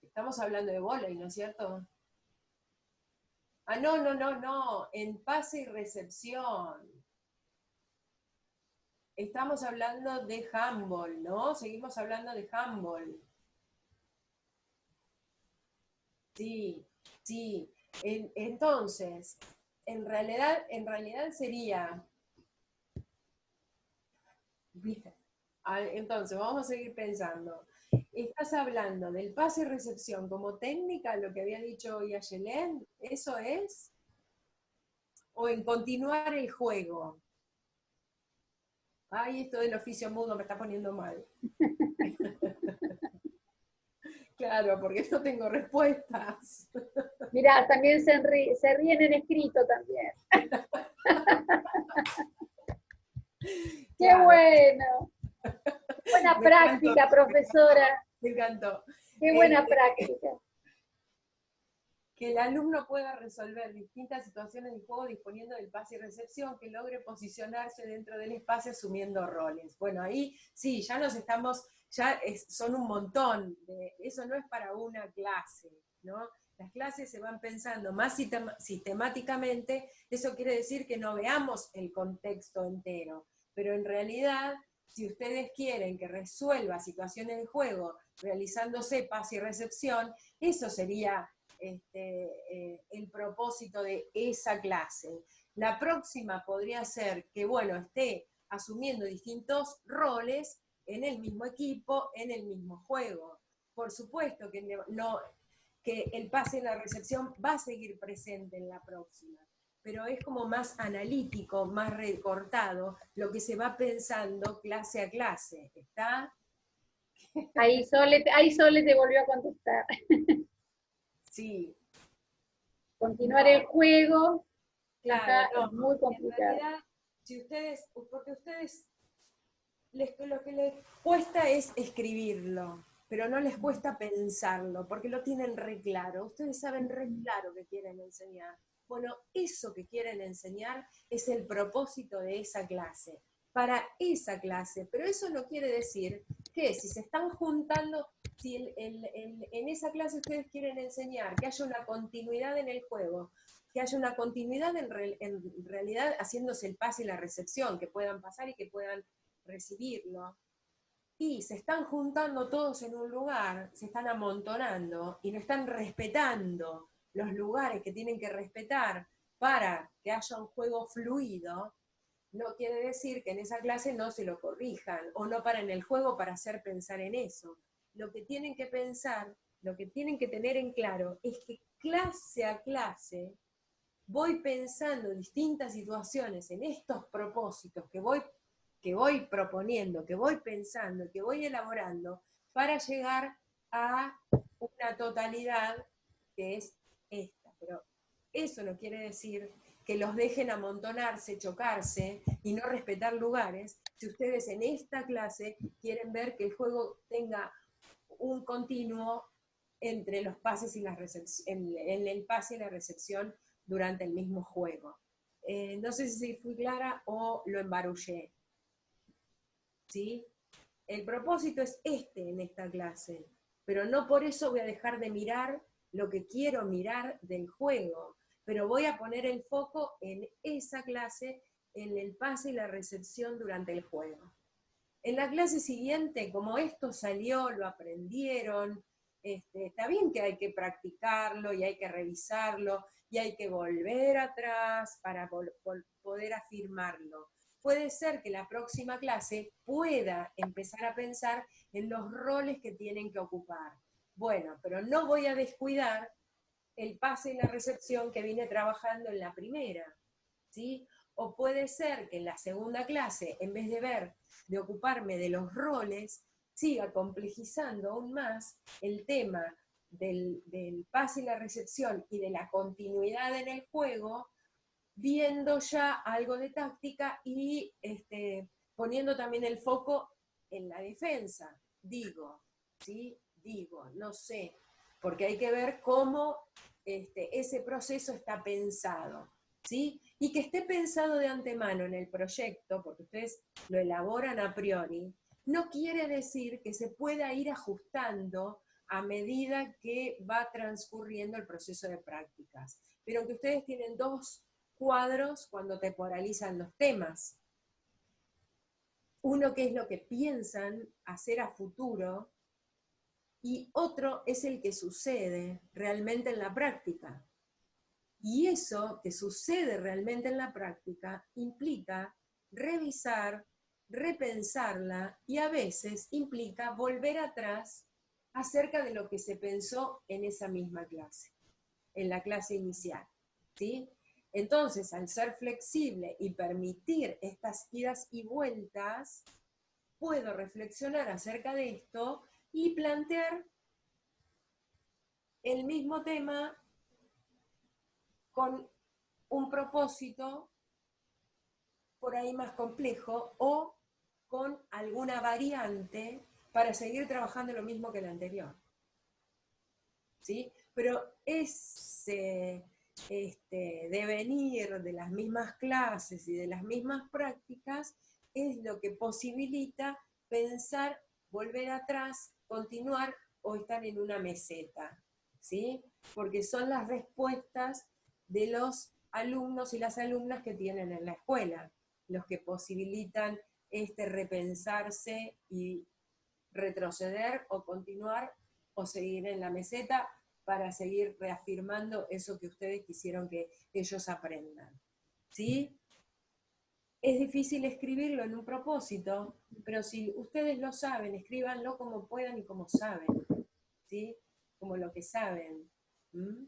estamos hablando de vóley, ¿no es cierto? Ah, no, no, no, no, en pase y recepción. Estamos hablando de handball, ¿no? Seguimos hablando de handball. Sí, sí. Entonces, en realidad sería, entonces, vamos a seguir pensando. ¿Estás hablando del pase y recepción como técnica, lo que había dicho hoy a Yelén? ¿Eso es? ¿O en continuar el juego? Ay, esto del oficio mudo me está poniendo mal. Claro, porque no tengo respuestas. Mirá, también se ríen en escrito también. ¡Qué Claro, bueno! Buena me encantó, práctica, me encantó, profesora. me encantó. Qué buena Este, práctica. que el alumno pueda resolver distintas situaciones de juego disponiendo del pase y recepción, que logre posicionarse dentro del espacio asumiendo roles. Bueno, ahí sí, ya nos estamos, son un montón, eso no es para una clase, ¿no? Las clases se van pensando más sistemáticamente, eso quiere decir que no veamos el contexto entero, pero en realidad, si ustedes quieren que resuelva situaciones de juego realizándose pase y recepción, eso sería el propósito de esa clase. La próxima podría ser que, bueno, esté asumiendo distintos roles en el mismo equipo, en el mismo juego. Por supuesto que, no, que el pase en la recepción va a seguir presente en la próxima, pero es como más analítico, más recortado, lo que se va pensando clase a clase. ¿Está? Ahí Sole te volvió a contestar. Sí. Continuar el No, juego claro, acá no. es muy En complicado. realidad, si ustedes, porque ustedes, lo que les cuesta es escribirlo, pero no les cuesta pensarlo, porque lo tienen re claro. Ustedes saben re claro que quieren enseñar. Bueno, eso que quieren enseñar es el propósito de esa clase, para esa clase, pero eso no quiere decir que si se están juntando, si en esa clase ustedes quieren enseñar que haya una continuidad en el juego, que haya una continuidad en realidad haciéndose el pase y la recepción, que puedan pasar y que puedan recibirlo, y se están juntando todos en un lugar, se están amontonando y no están respetando los lugares que tienen que respetar para que haya un juego fluido, no quiere decir que en esa clase no se lo corrijan o no paren el juego para hacer pensar en eso. Lo que tienen que pensar, lo que tienen que tener en claro es que clase a clase voy pensando distintas situaciones en estos propósitos que voy proponiendo, que voy pensando, que voy elaborando, para llegar a una totalidad que es esta. Pero eso no quiere decir que los dejen amontonarse, chocarse y no respetar lugares, si ustedes en esta clase quieren ver que el juego tenga un continuo entre los pases y las en el pase y la recepción durante el mismo juego. No sé si fui clara o lo embarullé. ¿Sí? El propósito es este en esta clase, pero no por eso voy a dejar de mirar lo que quiero mirar del juego, pero voy a poner el foco en esa clase, en el pase y la recepción durante el juego. En la clase siguiente, como esto salió, lo aprendieron, está bien que hay que practicarlo y hay que revisarlo y hay que volver atrás para poder afirmarlo. Puede ser que la próxima clase pueda empezar a pensar en los roles que tienen que ocupar. Bueno, pero no voy a descuidar el pase y la recepción que vine trabajando en la primera, ¿sí? O puede ser que en la segunda clase, en vez de ocuparme de los roles, siga complejizando aún más el tema del pase y la recepción y de la continuidad en el juego, viendo ya algo de táctica y poniendo también el foco en la defensa, digo, ¿sí? Digo, no sé, porque hay que ver cómo ese proceso está pensado, ¿sí? Y que esté pensado de antemano en el proyecto, porque ustedes lo elaboran a priori, no quiere decir que se pueda ir ajustando a medida que va transcurriendo el proceso de prácticas. Pero que ustedes tienen dos cuadros cuando temporalizan los temas. Uno que es lo que piensan hacer a futuro y otro es el que sucede realmente en la práctica. Y eso que sucede realmente en la práctica implica revisar, repensarla y a veces implica volver atrás acerca de lo que se pensó en esa misma clase, en la clase inicial, ¿sí? Entonces, al ser flexible y permitir estas idas y vueltas, puedo reflexionar acerca de esto y plantear el mismo tema con un propósito por ahí más complejo o con alguna variante para seguir trabajando lo mismo que el anterior. ¿Sí? Pero ese devenir de las mismas clases y de las mismas prácticas es lo que posibilita pensar, volver atrás, continuar o estar en una meseta, ¿sí? Porque son las respuestas de los alumnos y las alumnas que tienen en la escuela, los que posibilitan repensarse y retroceder o continuar o seguir en la meseta para seguir reafirmando eso que ustedes quisieron que ellos aprendan. ¿Sí? Es difícil escribirlo en un propósito, pero si ustedes lo saben, escríbanlo como puedan y como saben, ¿sí? Como lo que saben. ¿Mm?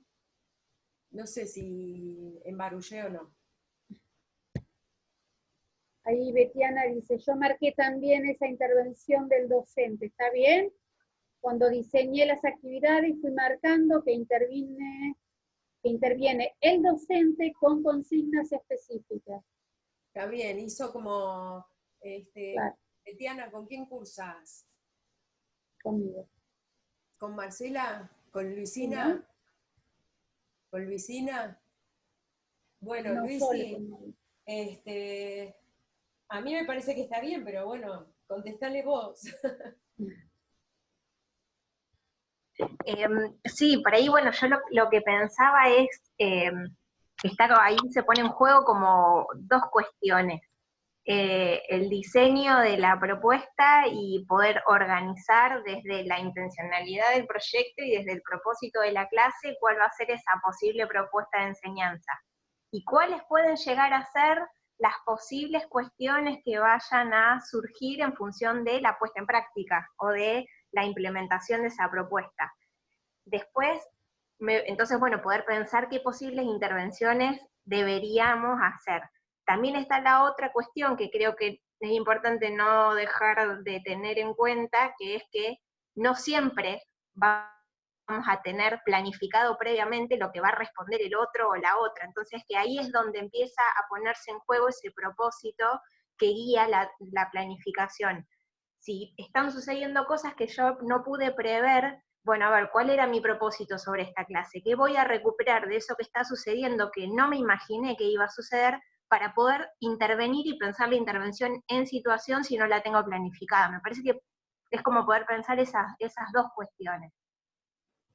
No sé si embarullé o no. Ahí Betiana dice, yo marqué también esa intervención del docente, ¿está bien? Cuando diseñé las actividades fui marcando que interviene el docente con consignas específicas. Está bien, hizo como, Claro, Betiana, ¿con quién cursas? conmigo. ¿Con Marcela? ¿Con ¿Sí, no? Luisina? ¿Con Luisina? Bueno, No solo Luisi, conmigo. a mí me parece que está bien, pero bueno, contestale vos. Sí, por ahí, bueno, yo lo que pensaba es, ahí se pone en juego como dos cuestiones. El diseño de la propuesta y poder organizar desde la intencionalidad del proyecto y desde el propósito de la clase cuál va a ser esa posible propuesta de enseñanza. Y cuáles pueden llegar a ser las posibles cuestiones que vayan a surgir en función de la puesta en práctica o de la implementación de esa propuesta. Después, entonces, bueno, poder pensar qué posibles intervenciones deberíamos hacer. También está la otra cuestión que creo que es importante no dejar de tener en cuenta, que es que no siempre vamos a tener planificado previamente lo que va a responder el otro o la otra. Entonces, que ahí es donde empieza a ponerse en juego ese propósito que guía la planificación. Si están sucediendo cosas que yo no pude prever, bueno, a ver, ¿cuál era mi propósito sobre esta clase? ¿Qué voy a recuperar de eso que está sucediendo que no me imaginé que iba a suceder para poder intervenir y pensar la intervención en situación si no la tengo planificada? Me parece que es como poder pensar esas dos cuestiones.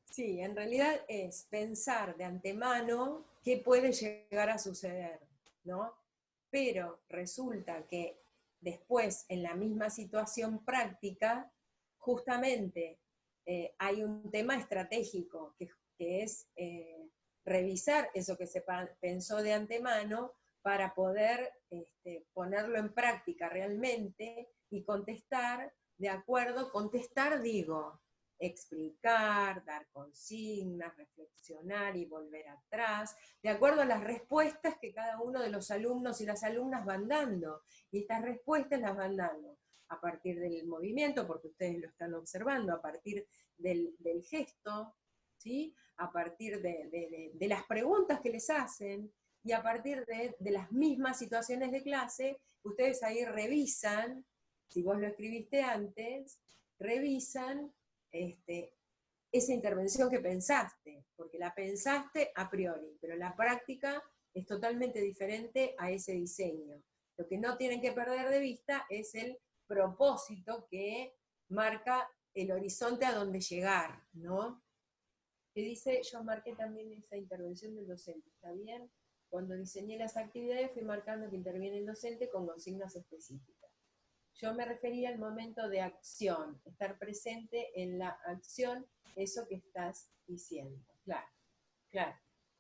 Sí, en realidad es pensar de antemano qué puede llegar a suceder, ¿no? Pero resulta que después, en la misma situación práctica, justamente hay un tema estratégico, que es revisar eso que se pensó de antemano para poder ponerlo en práctica realmente y contestar de acuerdo, contestar digo, explicar, dar consignas, reflexionar y volver atrás, de acuerdo a las respuestas que cada uno de los alumnos y las alumnas van dando. Y estas respuestas las van dando a partir del movimiento, porque ustedes lo están observando, a partir del gesto, ¿sí? A partir de las preguntas que les hacen y a partir de las mismas situaciones de clase, ustedes ahí revisan, si vos lo escribiste antes, revisan esa intervención que pensaste, porque la pensaste a priori, pero la práctica es totalmente diferente a ese diseño. Lo que no tienen que perder de vista es el propósito que marca el horizonte a donde llegar, ¿no? Que dice, yo marqué también esa intervención del docente, ¿está bien? Cuando diseñé las actividades fui marcando que interviene el docente con consignas específicas. Yo me refería al momento de acción, estar presente en la acción, eso que estás diciendo. Claro, claro.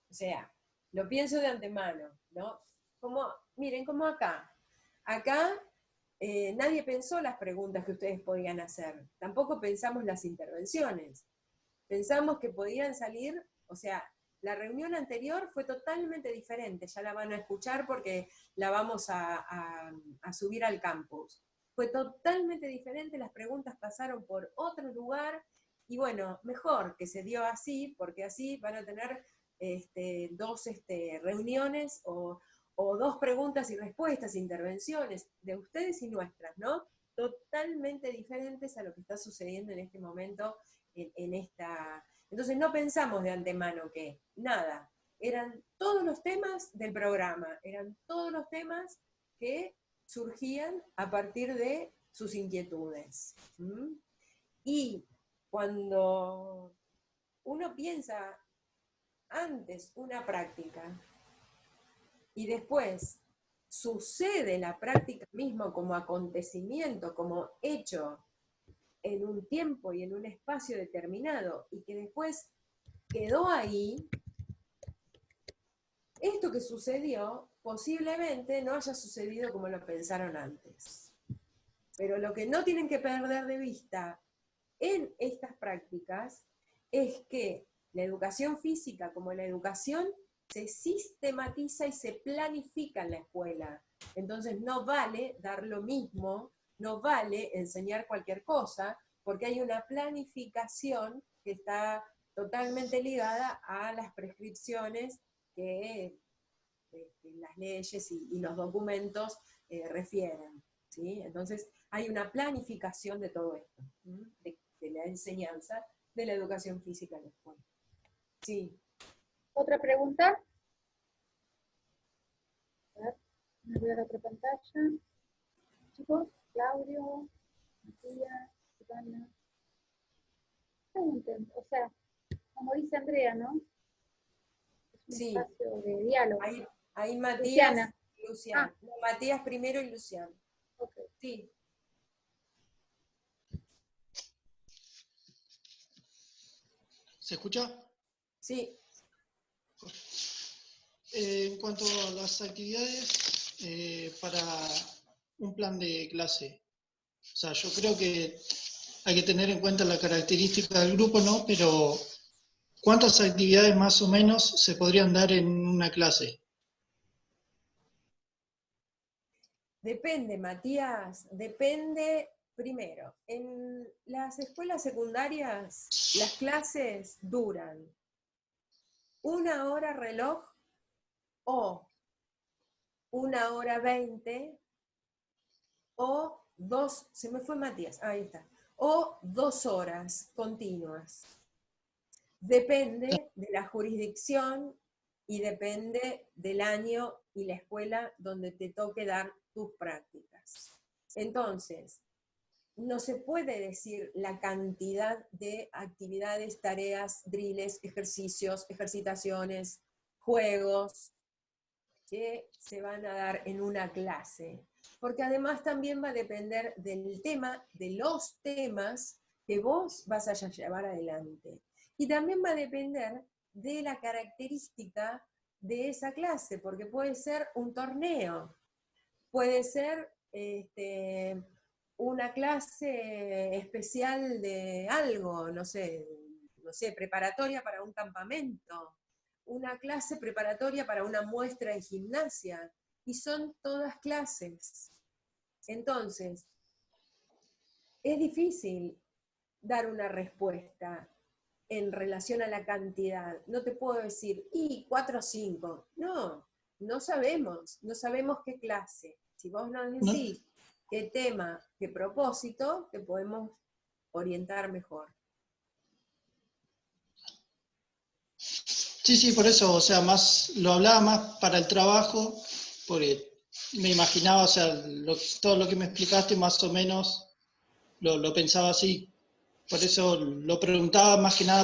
O sea, lo pienso de antemano, ¿no? Como, miren, como acá. Acá nadie pensó las preguntas que ustedes podían hacer. Tampoco pensamos las intervenciones. Pensamos que podían salir, o sea, la reunión anterior fue totalmente diferente, ya la van a escuchar porque la vamos a subir al campus. Fue totalmente diferente, las preguntas pasaron por otro lugar, y bueno, mejor que se dio así, porque así van a tener dos reuniones o dos preguntas y respuestas, intervenciones de ustedes y nuestras, ¿no? Totalmente diferentes a lo que está sucediendo en este momento en esta... Entonces no pensamos de antemano que nada, eran todos los temas del programa, eran todos los temas que surgían a partir de sus inquietudes. ¿Mm? Y cuando uno piensa antes una práctica y después sucede la práctica misma como acontecimiento, como hecho en un tiempo y en un espacio determinado, y que después quedó ahí, esto que sucedió posiblemente no haya sucedido como lo pensaron antes. Pero lo que no tienen que perder de vista en estas prácticas es que la educación física como la educación se sistematiza y se planifica en la escuela. Entonces no vale dar lo mismo, no vale enseñar cualquier cosa, porque hay una planificación que está totalmente ligada a las prescripciones que las leyes y los documentos refieren, ¿sí? Entonces hay una planificación de todo esto, de la enseñanza de la educación física en la escuela. Sí. ¿Otra pregunta? A ver, me voy a la otra pantalla. Chicos, Claudio, Matías, Ivana. Pregunten, o sea, como dice Andrea, ¿no? Es un Sí. espacio de diálogo. Ahí Matías Luciana. y Luciano. No, Matías primero y Luciano. Okay. Sí. ¿Se escucha? Sí. En cuanto a las actividades para un plan de clase, o sea, yo creo que hay que tener en cuenta la característica del grupo, ¿no? Pero, ¿cuántas actividades más o menos se podrían dar en una clase? Depende, Matías, depende. Primero, en las escuelas secundarias las clases duran 1 hora reloj o 1 hora 20 o se me fue Matías, ahí está, o 2 horas continuas. Depende de la jurisdicción y depende del año y la escuela donde te toque dar tus prácticas. Entonces, no se puede decir la cantidad de actividades, tareas, drills, ejercicios, ejercitaciones, juegos que se van a dar en una clase, porque además también va a depender del tema, de los temas que vos vas a llevar adelante. Y también va a depender de la característica de esa clase, porque puede ser un torneo, puede ser una clase especial de algo, no sé, preparatoria para un campamento, una clase preparatoria para una muestra de gimnasia, y son todas clases. Entonces, es difícil dar una respuesta en relación a la cantidad. No te puedo decir, 4 o 5. No, no sabemos qué clase. Si vos nos decís qué tema, qué propósito, te podemos orientar mejor. Sí, por eso, o sea, lo hablaba más para el trabajo, porque me imaginaba, o sea, todo lo que me explicaste más o menos lo pensaba así. Por eso lo preguntaba más que nada